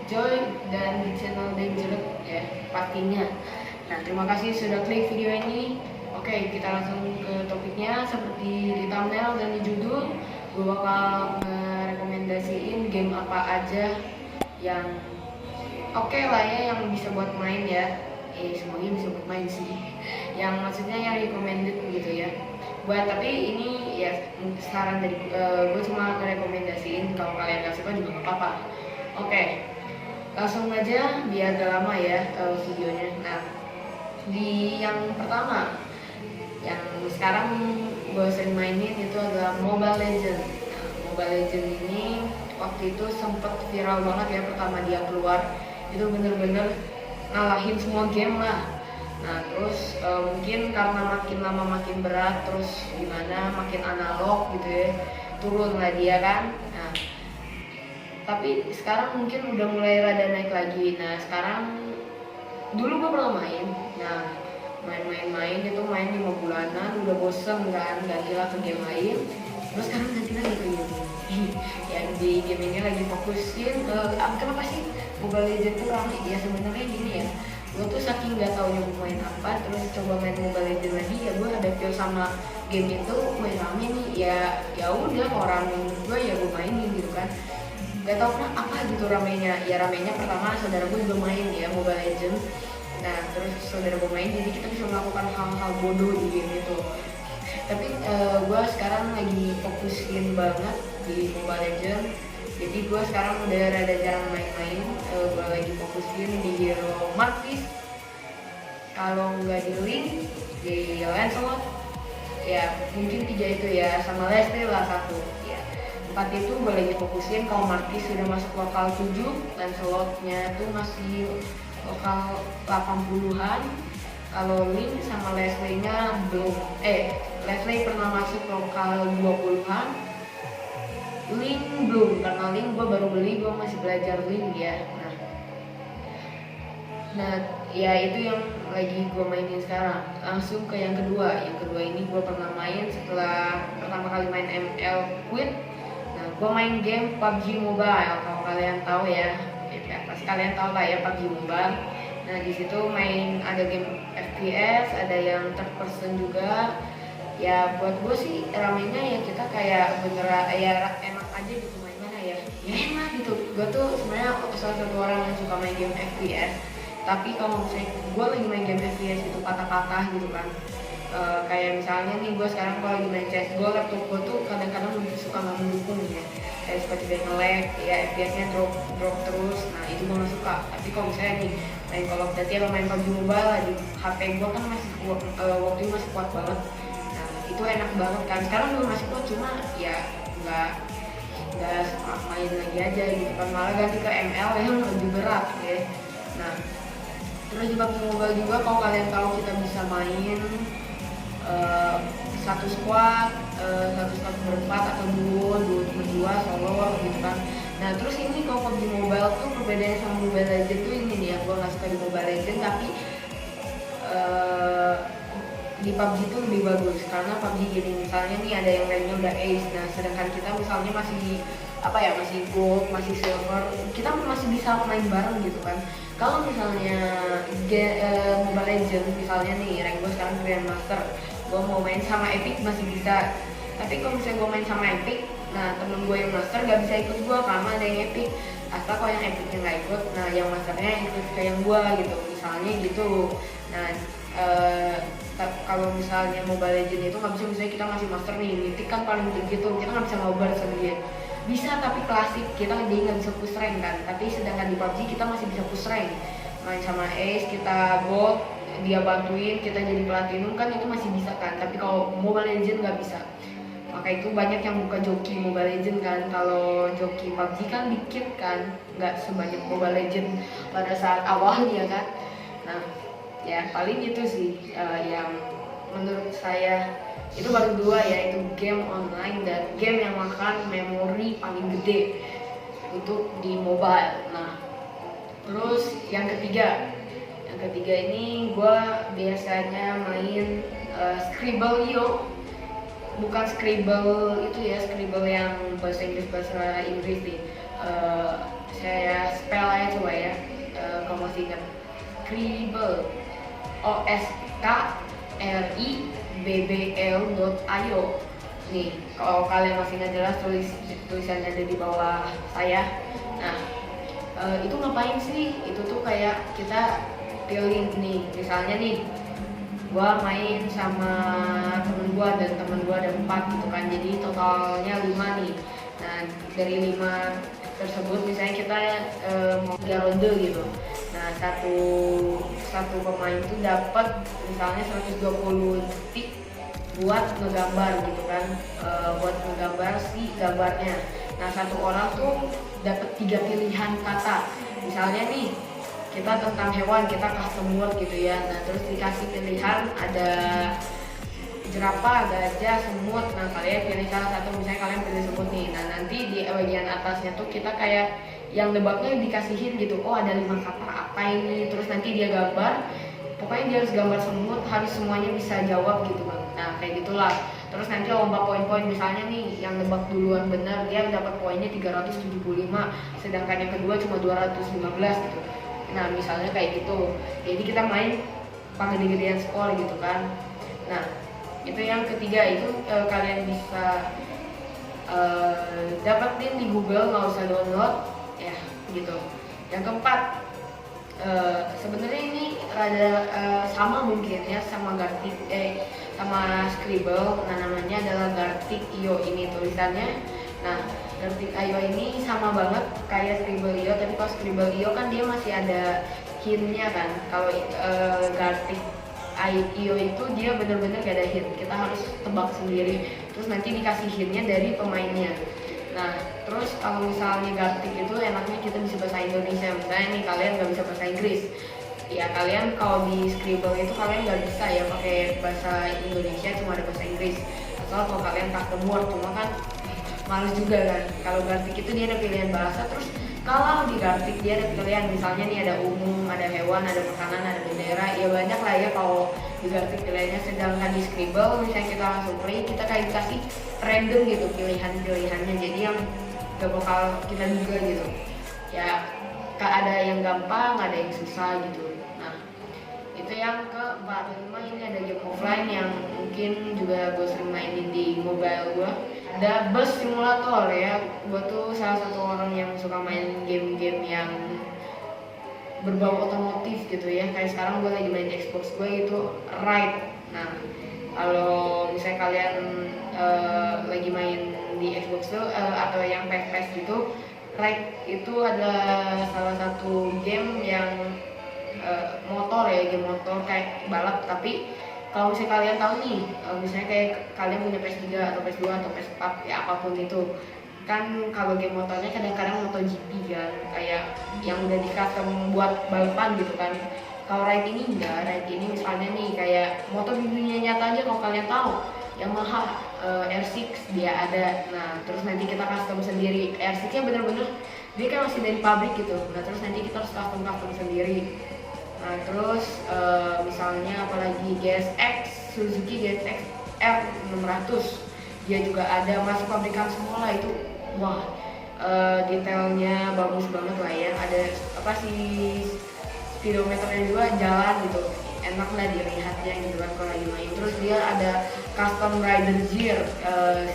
Joy dan di channel Danger ya pastinya. Nah, terima kasih sudah klik video ini. Oke, kita langsung ke topiknya. Seperti di thumbnail dan di judul, gue bakal merekomendasiin game apa aja yang oke lah ya, yang bisa buat main ya. Semuanya bisa buat main sih. Yang maksudnya yang recommended gitu ya. Tapi ini ya saran dari gue, cuma ngerekomendasiin. Kalau kalian gak suka juga gak apa-apa. Oke, langsung aja biar gak lama ya videonya. Nah, di yang pertama yang sekarang gue sering mainin itu adalah Mobile Legends. Nah, Mobile Legends ini waktu itu sempet viral banget ya pertama dia keluar. Itu bener-bener ngalahin semua game lah. Nah, terus mungkin karena makin lama makin berat, terus gimana makin analog gitu ya, turun lah dia kan. Nah, tapi sekarang mungkin udah mulai rada naik lagi. Nah, sekarang dulu gue pernah main. Nah, main itu main 5 bulanan, udah bosen kan, gantilah ke game lain. Terus sekarang ganti lagi ke game ya, di game ini lagi fokusin kenapa sih Mobile Legends tuh rame ya. Sebenarnya gini ya, gue tuh saking gak taunya gue main apa, terus coba main Mobile Legends lagi ya, gue ada feel sama game itu main rame nih ya udah, orang gue ya gue mainin gitu kan. Gak tau kenapa apa gitu ramenya. Ya ramenya pertama saudara gue juga main ya Mobile Legends. Nah, terus saudara gue main, jadi kita bisa melakukan hal-hal bodoh di game itu. Tapi gue sekarang lagi fokusin banget di Mobile Legends. Jadi gue sekarang udah rada jarang main-main. Gue lagi fokusin di Hero Marquis, kalau nggak di Link, di Lancelot. Ya mungkin 3 itu ya, sama Leslie lah 1 ya. 4 itu gue lagi fokusin. Kalau Marquis sudah masuk lokal 7, Lancelotnya tuh masih lokal 80-an. Kalau Link sama Leslie-nya belum. Leslie pernah masuk lokal 20-an. Link belum, karena Link gue baru beli, gue masih belajar Link ya. Nah ya itu yang lagi gue mainin sekarang. Langsung ke yang kedua. Yang kedua ini gue pernah main setelah pertama kali main ML quit. Nah, gue main game PUBG Mobile. Kalau kalian tahu ya, pasti kalian tahu lah ya PUBG Mobile. Nah, di situ main ada game FPS, ada yang third person juga. Ya buat gue sih ramenya ya kita kayak beneran ya enak aja gitu mainnya ya. Ya enak gitu. Gue tuh sebenarnya salah satu orang yang suka main game FPS. Tapi kalau misalnya gue lagi main game FPS itu patah-patah gitu kan, kayak misalnya nih gue sekarang kalau lagi main CSGO, laptop gue tuh kadang-kadang suka nggak mendukung ya, kayak suka tiba nge-lag ya, FPS-nya drop terus. Nah itu gue nggak suka. Tapi kalau misalnya nih main Call of Duty atau main PUBG Mobile di HP gue kan masih kuat, waktu itu masih kuat banget. Nah itu enak banget kan. Sekarang juga masih kuat, cuma ya nggak main lagi aja gitu kan, malah ganti ke ML yang lebih berat ya. Nah, terus di PUBG Mobile juga kalau kalian tahu kita bisa main satu squad, satu berempat atau duo berdua, solo gitu kan. Nah terus ini kalau PUBG Mobile tuh perbedaannya sama Mobile Legends tuh ini nih, yang gue nggak suka di Mobile Legends tapi di PUBG itu lebih bagus. Karena PUBG gini, misalnya nih ada yang lainnya udah ace, nah sedangkan kita misalnya masih masih gold, masih silver, kita masih bisa main bareng gitu kan. Kalau misalnya Mobile Legends misalnya nih rank gue sekarang Grandmaster, gue mau main sama Epic masih bisa. Tapi kalau misalnya gue main sama Epic, nah temen gue yang Master gak bisa ikut gue karena ada yang Epic. Asal kalau yang Epicnya gak ikut, nah yang Masternya ikut ke yang gue gitu, misalnya gitu. Nah kalau misalnya Mobile Legends itu nggak bisa, misalnya kita masih Master nih, Mythic kan paling tinggi tuh, kita nggak bisa ngobar sama dia. Bisa tapi klasik, kita dia nggak bisa push rank kan. Tapi sedangkan di PUBG kita masih bisa push rank, main sama Ace kita gold, dia bantuin kita jadi platinum kan, itu masih bisa kan. Tapi kalau Mobile Legends nggak bisa. Maka itu banyak yang buka joki Mobile Legends kan. Kalau joki PUBG kan dikit kan, nggak sebanyak Mobile Legends pada saat awalnya kan. Nah ya paling itu sih yang menurut saya itu baru 2 ya, itu game online dan game yang makan memori paling gede untuk di mobile. Nah terus yang ketiga ini gue biasanya main Skribble.io. Bukan Skribble itu ya, Skribble yang bahasa Inggris nih, saya spell aja coba ya, kalau masih ingat. Skribbl, oskribl.io. Nih, kalau kalian masih nggak jelas, tulisannya ada di bawah saya. Nah, itu ngapain sih? Itu tuh kayak kita pilih nih, misalnya nih, gua main sama temen gua dan temen gua ada 4 gitu kan, jadi totalnya 5 nih. Nah, dari 5 tersebut misalnya kita mau 3 ronde gitu. Nah, satu pemain itu dapat misalnya 120 detik buat ngegambar gitu kan, buat ngegambar si gambarnya. Nah, satu orang tuh dapat 3 pilihan kata. Misalnya nih, kita tentang hewan, kita custom word gitu ya. Nah, terus dikasih pilihan ada jerapah, gajah, semut. Nah, kalian pilih salah satu, misalnya kalian pilih semut nih. Nah, nanti di bagian atasnya tuh kita kayak yang nebaknya dikasihin gitu. Oh, ada 5 kata apa ini? Terus nanti dia gambar. Pokoknya dia harus gambar semut, harus semuanya bisa jawab gitu kan. Nah, kayak gitulah. Terus nanti lomba poin-poin, misalnya nih yang nebak duluan benar dia dapat poinnya 375, sedangkan yang kedua cuma 215 gitu. Nah, misalnya kayak gitu. Jadi kita main pakai gede-gedean skor gitu kan. Nah, itu yang ketiga, itu kalian bisa dapetin di Google, nggak usah download ya gitu. Yang keempat, sebenarnya ini rada sama mungkin ya sama Gartic, sama Skribbl. Nah, namanya adalah Gartic.io ini tulisannya. Nah, Gartic.io ini sama banget kayak Skribbl.io, tapi kalau Skribbl.io kan dia masih ada hintnya kan. Kalau Gartic.io itu dia bener-bener gak ada hint, kita harus tebak sendiri. Terus nanti dikasih hintnya dari pemainnya. Nah, terus kalau misalnya Gartic itu enaknya kita bisa bahasa Indonesia. Misalnya nih kalian nggak bisa bahasa Inggris, ya kalian kalau di Skribbl itu kalian nggak bisa ya pakai bahasa Indonesia, cuma ada bahasa Inggris. Atau kalau kalian custom word, cuma kan males juga kan. Kalau Gartic itu dia ada pilihan bahasa. Terus kalau di Gartic dia ada pilihan, misalnya nih ada umum, ada hewan, ada makanan, ada bendera, ya banyak lah ya kalau di Gartic pilihannya. Sedangkan di Skribbl misalnya kita langsung play, kita kayak dikasih random gitu pilihan-pilihannya, jadi yang gak bakal kita duga gitu ya. Ada yang gampang, ada yang susah gitu. Nah, itu yang keempat. Kelima, ini ada game offline yang mungkin juga gue sering mainin di mobile gue. Ada Bus Simulator ya. Gue tuh salah satu orang yang suka main game-game yang berbau otomotif gitu ya. Kayak sekarang gue lagi main di Xbox gue itu Ride. Nah, kalau misalnya kalian lagi main di Xbox tuh atau yang PS gitu, Ride itu adalah salah satu game yang motor ya, game motor kayak balap. Tapi kalau misalnya kalian tahu nih, misalnya kayak kalian punya PS3 atau PS2 atau PS4 ya apapun itu kan, kalau game motornya kadang-kadang MotoGP kan, kayak yang udah di-custom buat balapan gitu kan. Kalau Ride ini enggak. Ride ini misalnya nih kayak motor di dunia nyata aja, kalau kalian tahu Yamaha R6 dia ada. Nah, terus nanti kita custom sendiri. R6 nya bener-bener dia kan masih dari pabrik gitu. Nah, terus nanti kita harus custom sendiri. Nah, terus misalnya apalagi GSX, Suzuki GSX R600 dia juga ada, masih pabrikan semua lah itu. Wah, detailnya bagus banget lah ya. Ada apa sih, speedometernya juga jalan gitu, enak lah dilihatnya gitu kan kalau lagi main. Terus dia ada custom rider gear,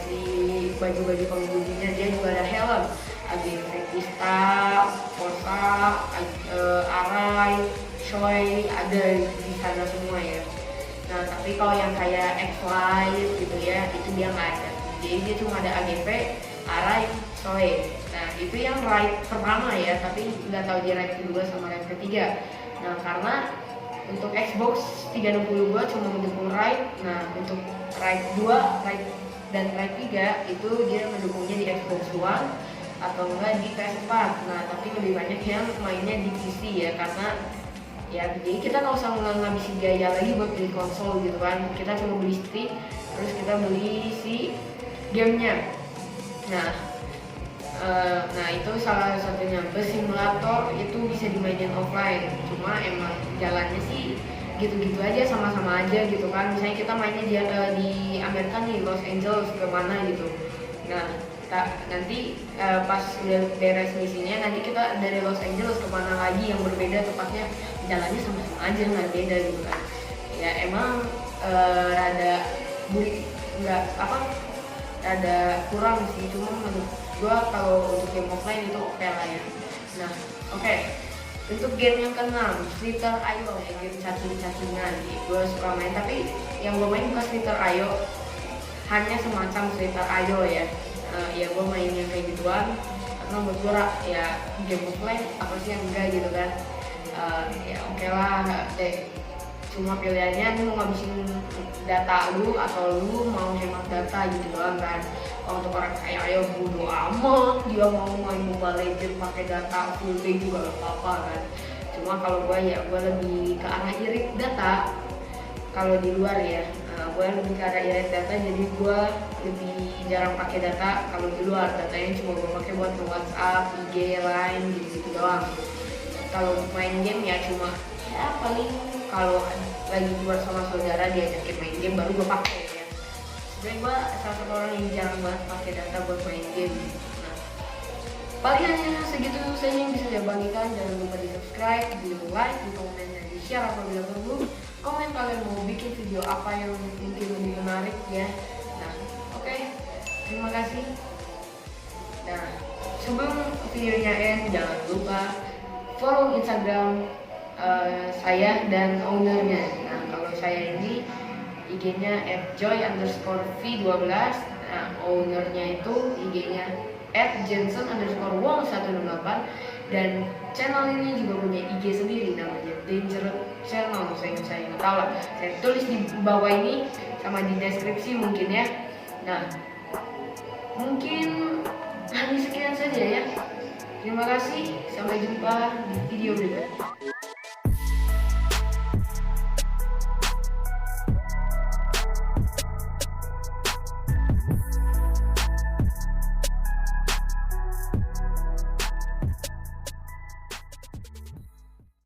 si baju-baju pengemudinya dia juga ada helm, ada Vista, Forza, Arai, Shoei, ada di sana semua ya. Nah, tapi kalau yang kayak X-Lite gitu ya, itu dia nggak ada. Jadi dia cuma ada AGV, Arai, Shoei. Nah, itu yang ride pertama ya, tapi nggak tahu dia ride kedua sama ride ketiga. Nah, karena untuk Xbox 360 gua cuma mendukung ride. Nah, untuk ride 2, ride dan ride 3 itu dia mendukungnya di Xbox One atau enggak di PS4. Nah, tapi lebih banyak yang mainnya di PC ya, karena ya jadi kita nggak usah ngabisin biaya lagi buat beli konsol gitu kan. Kita cuma beli stick, terus kita beli si gamenya. Nah, itu salah satunya. Bus Simulator itu bisa dimainin offline, cuma emang jalannya sih gitu-gitu aja, sama-sama aja gitu kan. Misalnya kita mainnya di Amerika nih, Los Angeles ke mana gitu. Nah, nanti pas udah beres misinya nanti kita dari Los Angeles kemana lagi yang berbeda, tepatnya jalannya sama-sama aja nggak beda gitu kan. Ya emang rada burik, nggak apa, rada kurang sih, cuma menurut gua kalau untuk game offline itu oke lah ya. Nah oke, untuk game yang keenam, Slither Io ya, game cacing-cacingan. Gue suka main, tapi yang gue main bukan Slither Io, hanya semacam Slither Io ya. Ya gue main yang kayak gituan karena menurut gue ya game offline apa sih yang enggak gitu kan. Ya oke lah, cuma pilihannya lu mau ngabisin data lu atau lu mau hemat data gitu doang kan. Kalau untuk orang kaya ya bodo amat, dia mau main Mobile Legends pakai data full day juga gak apa-apa kan. Cuma kalau gue ya gue lebih ke arah irit data. Kalau di luar ya gue lebih ke arah irit data, jadi gue lebih jarang pakai data. Kalau di luar datanya cuma gue pakai buat WhatsApp, IG, Line gitu-gitu doang. Kalau main game ya cuma ya paling kalau lagi keluar sama saudara diajakin main game baru gue pakai ya. Sebenarnya gue salah satu orang yang jarang banget pakai data buat main game. Nah, paling hanya segitu saja yang bisa saya bagikan. Jangan lupa di subscribe, di like, di komen, dan di share apabila perlu. Komen kalian mau bikin video apa yang mungkin lebih menarik ya. Nah oke, terima kasih. Nah sebelum videonya end, jangan lupa follow Instagram saya dan ownernya. Nah kalau saya ini IG-nya @joy_v12. Nah ownernya itu IG-nya @jensen_wong168. Dan channel ini juga punya IG sendiri namanya Dangerous Channel. Saya nggak tahu lah, saya tulis di bawah ini sama di deskripsi mungkin ya. Nah mungkin hanya sekian saja ya. Terima kasih, sampai jumpa di video berikutnya.